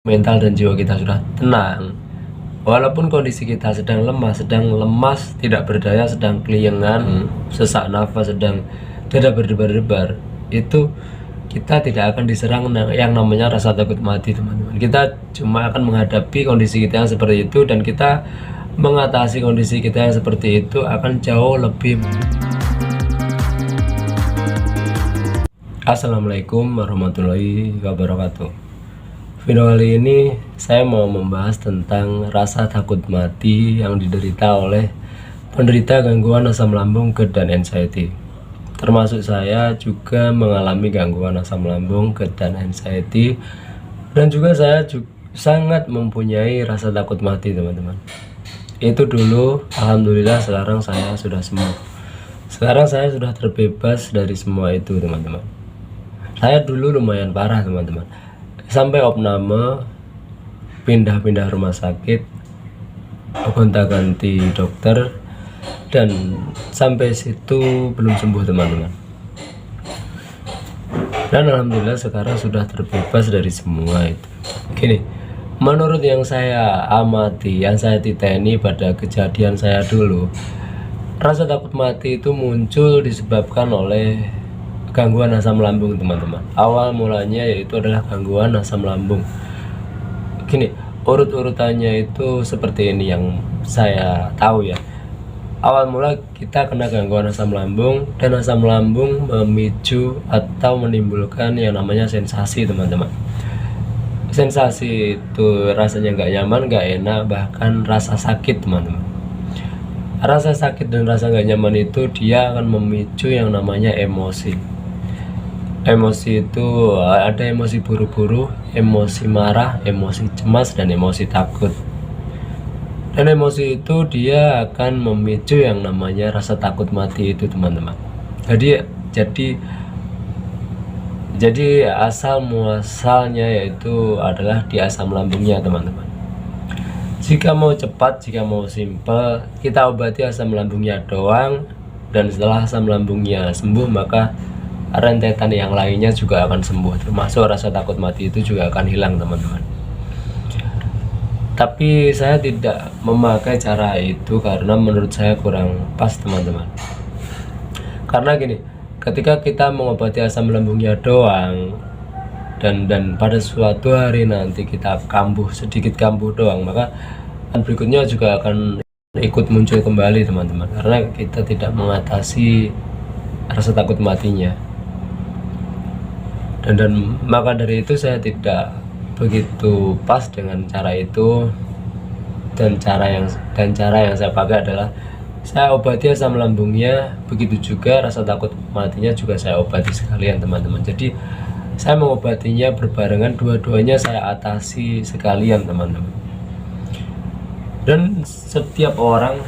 mental dan jiwa kita sudah tenang, walaupun kondisi kita sedang lemas, tidak berdaya, sedang keliengan, sesak nafas, sedang dada berdebar-debar, itu kita tidak akan diserang yang namanya rasa takut mati, teman-teman. Kita cuma akan menghadapi kondisi kita yang seperti itu, dan kita mengatasi kondisi kita yang seperti itu akan jauh lebih. Assalamualaikum warahmatullahi wabarakatuh. Video kali ini saya mau membahas tentang rasa takut mati yang diderita oleh penderita gangguan asam lambung, GERD, dan anxiety. Termasuk saya juga mengalami gangguan asam lambung, GERD, dan anxiety, dan juga saya sangat mempunyai rasa takut mati, teman-teman. Itu dulu, alhamdulillah sekarang saya sudah sembuh. Sekarang saya sudah terbebas dari semua itu, teman-teman. Saya dulu lumayan parah, teman-teman, sampai opname, pindah-pindah rumah sakit, gonta-ganti dokter, dan sampai situ belum sembuh, teman-teman. Dan alhamdulillah sekarang sudah terbebas dari semua itu. Gini, menurut yang saya amati, yang saya titeni pada kejadian saya dulu, rasa takut mati itu muncul disebabkan oleh gangguan asam lambung, teman-teman. Awal mulanya yaitu adalah gangguan asam lambung. Gini, urut-urutannya itu seperti ini yang saya tahu ya. Awal mula kita kena gangguan asam lambung, dan asam lambung memicu atau menimbulkan yang namanya sensasi, teman-teman. Sensasi itu rasanya nggak nyaman, nggak enak, bahkan rasa sakit, teman-teman. Rasa sakit dan rasa nggak nyaman itu dia akan memicu yang namanya emosi. Emosi itu ada emosi buru-buru, emosi marah, emosi cemas, dan emosi takut. Dan emosi itu dia akan memicu yang namanya rasa takut mati itu, teman-teman. Jadi asal muasalnya yaitu adalah di asam lambungnya, teman-teman. Jika mau cepat, jika mau simpel, kita obati asam lambungnya doang, dan setelah asam lambungnya sembuh maka rentetan yang lainnya juga akan sembuh, termasuk rasa takut mati itu juga akan hilang, teman-teman. Tapi saya tidak memakai cara itu karena menurut saya kurang pas, teman-teman. Karena gini, ketika kita mengobati asam lambungnya doang, dan pada suatu hari nanti kita sedikit kambuh doang, maka berikutnya juga akan ikut muncul kembali, teman-teman, karena kita tidak mengatasi rasa takut matinya. Dan maka dari itu saya tidak begitu pas dengan cara itu, dan cara yang saya pakai adalah saya obati asam lambungnya, begitu juga rasa takut matinya juga saya obati sekalian, teman-teman. Jadi saya mengobatinya berbarengan, dua-duanya saya atasi sekalian, teman-teman. Dan setiap orang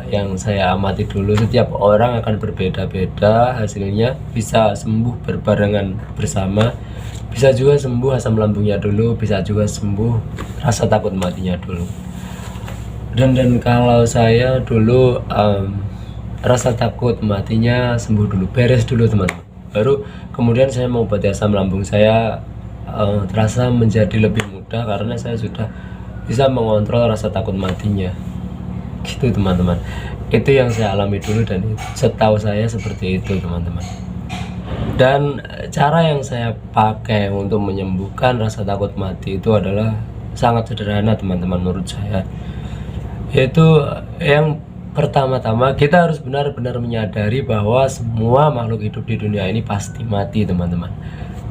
yang saya amati dulu, setiap orang akan berbeda-beda hasilnya. Bisa sembuh berbarengan bersama, bisa juga sembuh asam lambungnya dulu, bisa juga sembuh rasa takut matinya dulu. Dan kalau saya dulu rasa takut matinya sembuh dulu, beres dulu, teman-teman, baru kemudian saya mengobati asam lambung saya. Terasa menjadi lebih mudah karena saya sudah bisa mengontrol rasa takut matinya, gitu, teman-teman. Itu yang saya alami dulu, dan setahu saya seperti itu, teman-teman. Dan cara yang saya pakai untuk menyembuhkan rasa takut mati itu adalah sangat sederhana, teman-teman, menurut saya. Yaitu yang pertama-tama, kita harus benar-benar menyadari bahwa semua makhluk hidup di dunia ini pasti mati, teman-teman.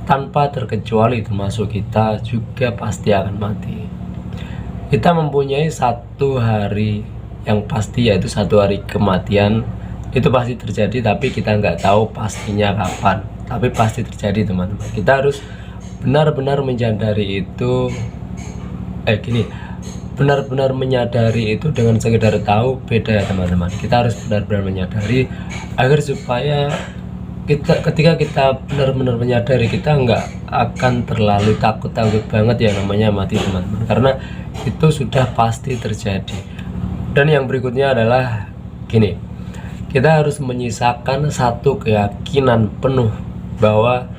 Tanpa terkecuali, termasuk kita juga pasti akan mati. Kita mempunyai satu hari yang pasti, yaitu satu hari kematian. Itu pasti terjadi, tapi kita nggak tahu pastinya kapan, tapi pasti terjadi, teman-teman. Kita harus benar-benar menyadari itu. Benar-benar menyadari itu dengan sekedar tahu beda ya, teman-teman. Kita harus benar-benar menyadari agar supaya ketika kita benar-benar menyadari, kita nggak akan terlalu takut banget yang namanya mati, teman-teman, karena itu sudah pasti terjadi. Dan yang berikutnya adalah gini, kita harus menyisakan satu keyakinan penuh bahwa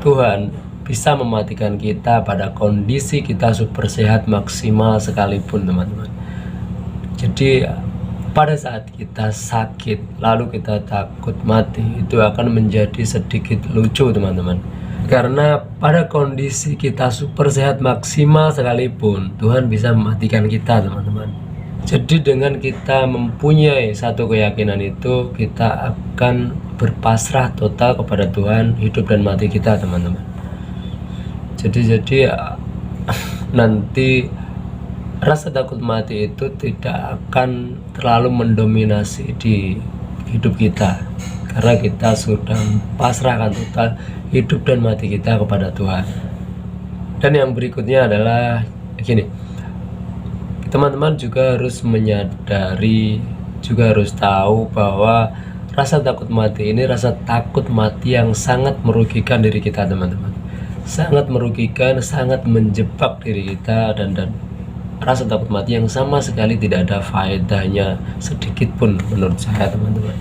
Tuhan bisa mematikan kita pada kondisi kita super sehat maksimal sekalipun, teman-teman. Jadi pada saat kita sakit lalu kita takut mati, itu akan menjadi sedikit lucu, teman-teman. Karena pada kondisi kita super sehat maksimal sekalipun, Tuhan bisa mematikan kita, teman-teman. Jadi dengan kita mempunyai satu keyakinan itu, kita akan berpasrah total kepada Tuhan, hidup dan mati kita, teman-teman. Jadi nanti rasa takut mati itu tidak akan terlalu mendominasi di hidup kita, karena kita sudah pasrahkan total hidup dan mati kita kepada Tuhan. Dan yang berikutnya adalah gini, teman-teman juga harus menyadari, juga harus tahu bahwa rasa takut mati ini rasa takut mati yang sangat merugikan diri kita, teman-teman. Sangat merugikan, sangat menjebak diri kita, dan rasa takut mati yang sama sekali tidak ada faedahnya sedikit pun menurut saya, teman-teman.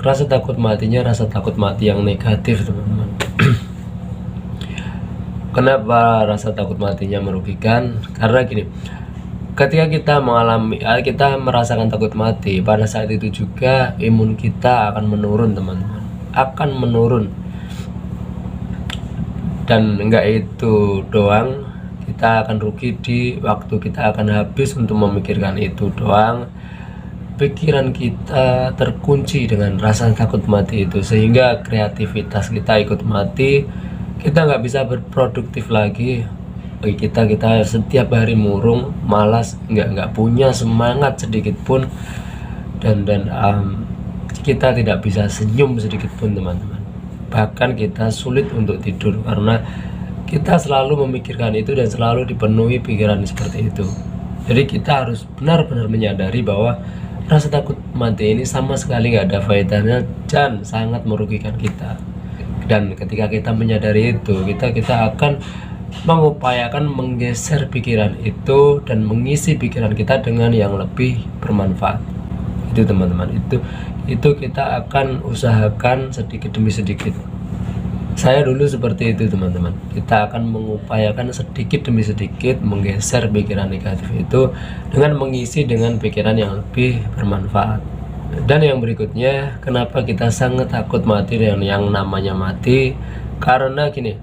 Rasa takut matinya rasa takut mati yang negatif, teman-teman. Kenapa rasa takut matinya merugikan? Karena gini, ketika kita merasakan takut mati, pada saat itu juga imun kita akan menurun, teman-teman. Akan menurun. Dan enggak itu doang, kita akan rugi di waktu kita akan habis untuk memikirkan itu doang. Pikiran kita terkunci dengan rasa takut mati itu, sehingga kreativitas kita ikut mati. Kita nggak bisa berproduktif lagi. Kita setiap hari murung, malas, nggak punya semangat sedikit pun, dan kita tidak bisa senyum sedikit pun, teman-teman. Bahkan kita sulit untuk tidur karena kita selalu memikirkan itu dan selalu dipenuhi pikiran seperti itu. Jadi kita harus benar-benar menyadari bahwa rasa takut mati ini sama sekali nggak ada faedahnya dan sangat merugikan kita. Dan ketika kita menyadari itu, kita akan mengupayakan menggeser pikiran itu dan mengisi pikiran kita dengan yang lebih bermanfaat. Itu, teman-teman, itu kita akan usahakan sedikit demi sedikit. Saya dulu seperti itu, teman-teman. Kita akan mengupayakan sedikit demi sedikit menggeser pikiran negatif itu dengan mengisi dengan pikiran yang lebih bermanfaat. Dan yang berikutnya, kenapa kita sangat takut mati dengan yang namanya mati? Karena gini,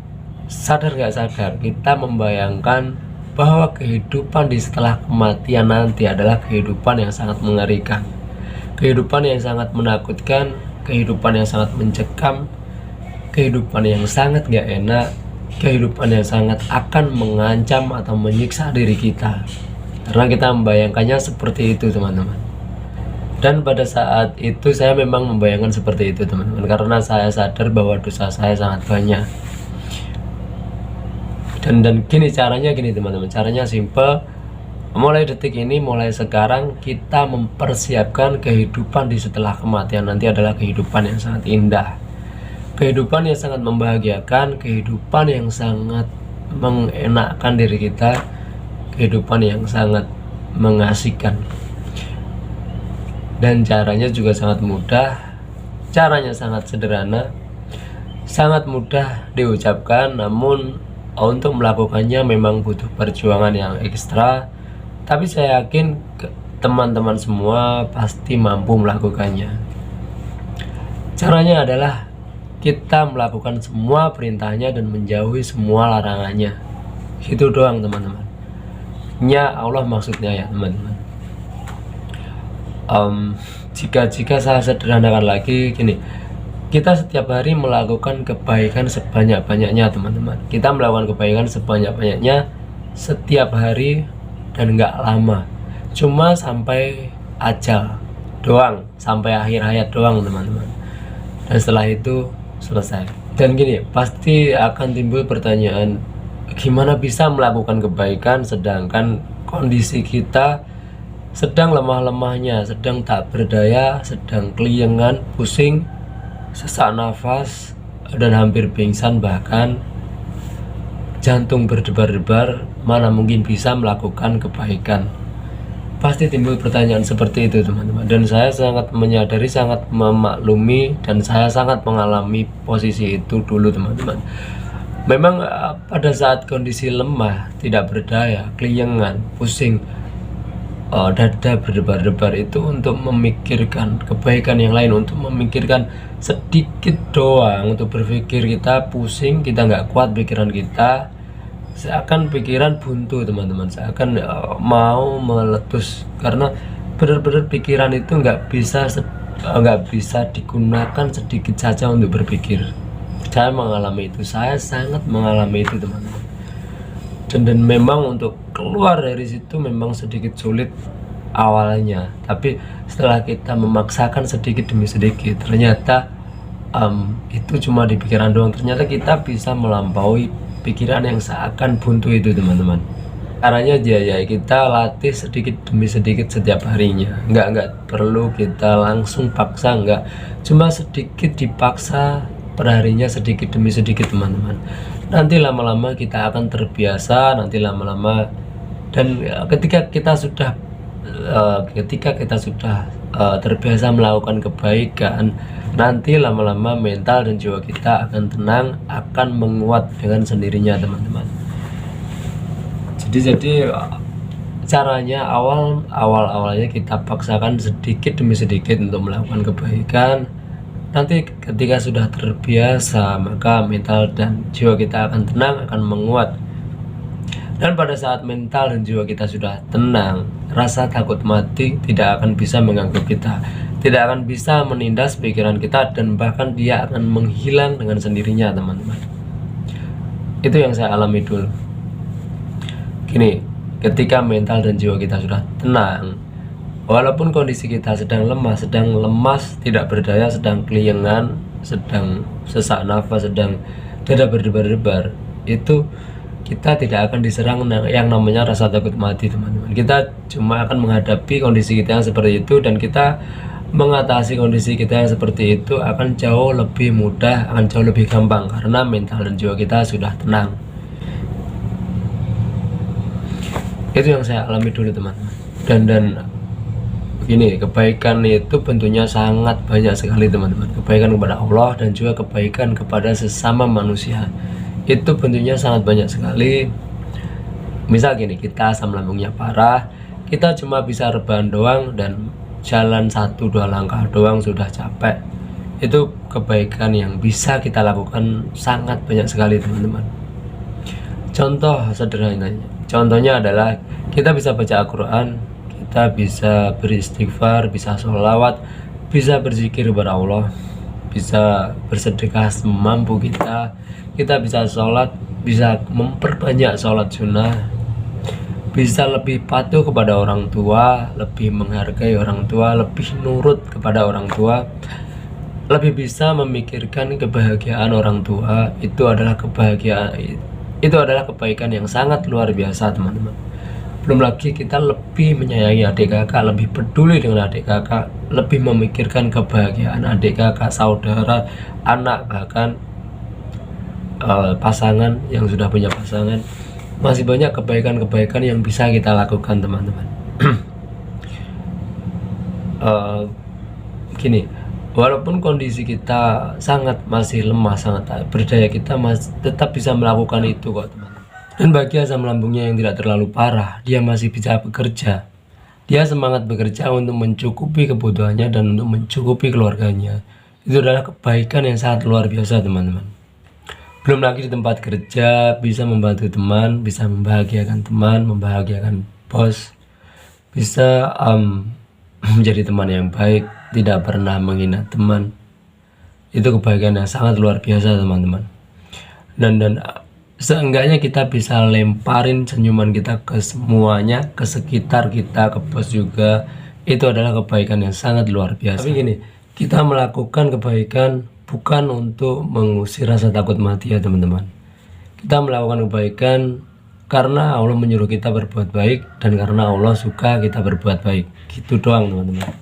sadar gak sadar kita membayangkan bahwa kehidupan di setelah kematian nanti adalah kehidupan yang sangat mengerikan, kehidupan yang sangat menakutkan, kehidupan yang sangat mencekam, kehidupan yang sangat gak enak, kehidupan yang sangat akan mengancam atau menyiksa diri kita. Karena kita membayangkannya seperti itu, teman-teman. Dan pada saat itu saya memang membayangkan seperti itu, teman-teman, karena saya sadar bahwa dosa saya sangat banyak. Dan gini caranya, teman-teman, caranya simple. Mulai detik ini, mulai sekarang, kita mempersiapkan kehidupan di setelah kematian nanti adalah kehidupan yang sangat indah, kehidupan yang sangat membahagiakan, kehidupan yang sangat mengenakkan diri kita, kehidupan yang sangat mengasihkan. Dan caranya juga sangat mudah, caranya sangat sederhana, sangat mudah diucapkan, namun untuk melakukannya memang butuh perjuangan yang ekstra. Tapi saya yakin teman-teman semua pasti mampu melakukannya. Caranya adalah kita melakukan semua perintahnya dan menjauhi semua larangannya. Itu doang, teman-teman. Ya Allah maksudnya ya, teman-teman. Jika saya sederhanakan lagi gini, kita setiap hari melakukan kebaikan sebanyak-banyaknya, teman-teman. Kita melakukan kebaikan sebanyak-banyaknya setiap hari dan nggak lama, cuma sampai ajal doang, sampai akhir hayat doang, teman-teman. Dan setelah itu selesai. Dan gini, pasti akan timbul pertanyaan, gimana bisa melakukan kebaikan sedangkan kondisi kita sedang lemah-lemahnya, sedang tak berdaya, sedang keliengan, pusing, sesak nafas, dan hampir pingsan, bahkan jantung berdebar-debar. Mana mungkin bisa melakukan kebaikan? pasti timbul pertanyaan seperti itu teman-teman, dan saya sangat menyadari, sangat memaklumi, dan saya sangat mengalami posisi itu dulu teman-teman. Memang pada saat kondisi lemah, tidak berdaya, keliengan, pusing, dada berdebar-debar, itu untuk memikirkan kebaikan yang lain, untuk memikirkan sedikit doang, untuk berpikir kita pusing, kita nggak kuat pikiran kita, seakan pikiran buntu teman-teman, seakan mau meletus, karena benar-benar pikiran itu nggak bisa digunakan sedikit saja untuk berpikir. Saya mengalami itu, saya sangat mengalami itu teman-teman, dan memang untuk keluar dari situ memang sedikit sulit awalnya, tapi setelah kita memaksakan sedikit demi sedikit, ternyata itu cuma di pikiran doang, ternyata kita bisa melampaui pikiran yang seakan buntu itu teman-teman. Caranya aja ya, kita latih sedikit demi sedikit setiap harinya, nggak perlu kita langsung paksa, nggak, cuma sedikit dipaksa perharinya, sedikit demi sedikit teman-teman. Nanti lama-lama kita akan terbiasa, nanti lama-lama, dan ketika kita sudah terbiasa melakukan kebaikan, nanti lama-lama mental dan jiwa kita akan tenang, akan menguat dengan sendirinya teman-teman. Jadi caranya awalnya kita paksakan sedikit demi sedikit untuk melakukan kebaikan. Nanti ketika sudah terbiasa, maka mental dan jiwa kita akan tenang, akan menguat. Dan pada saat mental dan jiwa kita sudah tenang, rasa takut mati tidak akan bisa mengganggu kita, tidak akan bisa menindas pikiran kita, dan bahkan dia akan menghilang dengan sendirinya teman-teman. Itu yang saya alami dulu. Gini, ketika mental dan jiwa kita sudah tenang, walaupun kondisi kita sedang lemah, sedang lemas, tidak berdaya, sedang keliengan, sedang sesak nafas, sedang dada berdebar-debar, itu kita tidak akan diserang yang namanya rasa takut mati teman-teman. Kita cuma akan menghadapi kondisi kita yang seperti itu, dan kita mengatasi kondisi kita yang seperti itu akan jauh lebih mudah, akan jauh lebih gampang, karena mental dan jiwa kita sudah tenang. Itu yang saya alami dulu teman-teman. Dan ini kebaikan itu bentuknya sangat banyak sekali teman-teman. Kebaikan kepada Allah dan juga kebaikan kepada sesama manusia, itu bentuknya sangat banyak sekali. Misal gini, kita asam lambungnya parah, kita cuma bisa rebahan doang dan jalan 1-2 langkah doang sudah capek. Itu kebaikan yang bisa kita lakukan sangat banyak sekali teman-teman. Contoh sederhananya, contohnya adalah kita bisa baca Al-Quran, kita bisa beristighfar, bisa sholawat, bisa berzikir kepada Allah, bisa bersedekah semampu kita, kita bisa sholat, bisa memperbanyak sholat sunnah, bisa lebih patuh kepada orang tua, lebih menghargai orang tua, lebih nurut kepada orang tua, lebih bisa memikirkan kebahagiaan orang tua. Itu adalah kebaikan yang sangat luar biasa teman-teman. Belum lagi kita lebih menyayangi adik kakak, lebih peduli dengan adik kakak, lebih memikirkan kebahagiaan adik kakak, saudara, anak, bahkan pasangan yang sudah punya pasangan. Masih banyak kebaikan-kebaikan yang bisa kita lakukan teman-teman. Gini, walaupun kondisi kita masih lemah, sangat tak berdaya, kita masih tetap bisa melakukan itu kok teman-teman. Dan bagi asam lambungnya yang tidak terlalu parah, dia masih bisa bekerja. Dia semangat bekerja untuk mencukupi kebutuhannya dan untuk mencukupi keluarganya. Itu adalah kebaikan yang sangat luar biasa teman-teman. Belum lagi di tempat kerja, bisa membantu teman, bisa membahagiakan teman, membahagiakan bos, bisa menjadi teman yang baik, tidak pernah menghina teman. Itu kebaikan yang sangat luar biasa teman-teman. Dan seenggaknya kita bisa lemparin senyuman kita ke semuanya, ke sekitar kita, ke bos juga. Itu adalah kebaikan yang sangat luar biasa. Tapi gini, kita melakukan kebaikan bukan untuk mengusir rasa takut mati ya teman-teman. Kita melakukan kebaikan karena Allah menyuruh kita berbuat baik, dan karena Allah suka kita berbuat baik. Gitu doang teman-teman.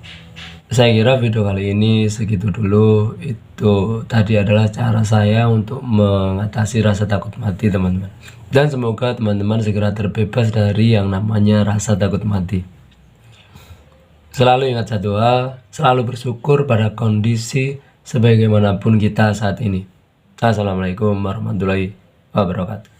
Saya kira video kali ini segitu dulu. Itu tadi adalah cara saya untuk mengatasi rasa takut mati teman-teman. Dan semoga teman-teman segera terbebas dari yang namanya rasa takut mati. Selalu ingat satu hal, selalu bersyukur pada kondisi sebagaimanapun kita saat ini. Assalamualaikum warahmatullahi wabarakatuh.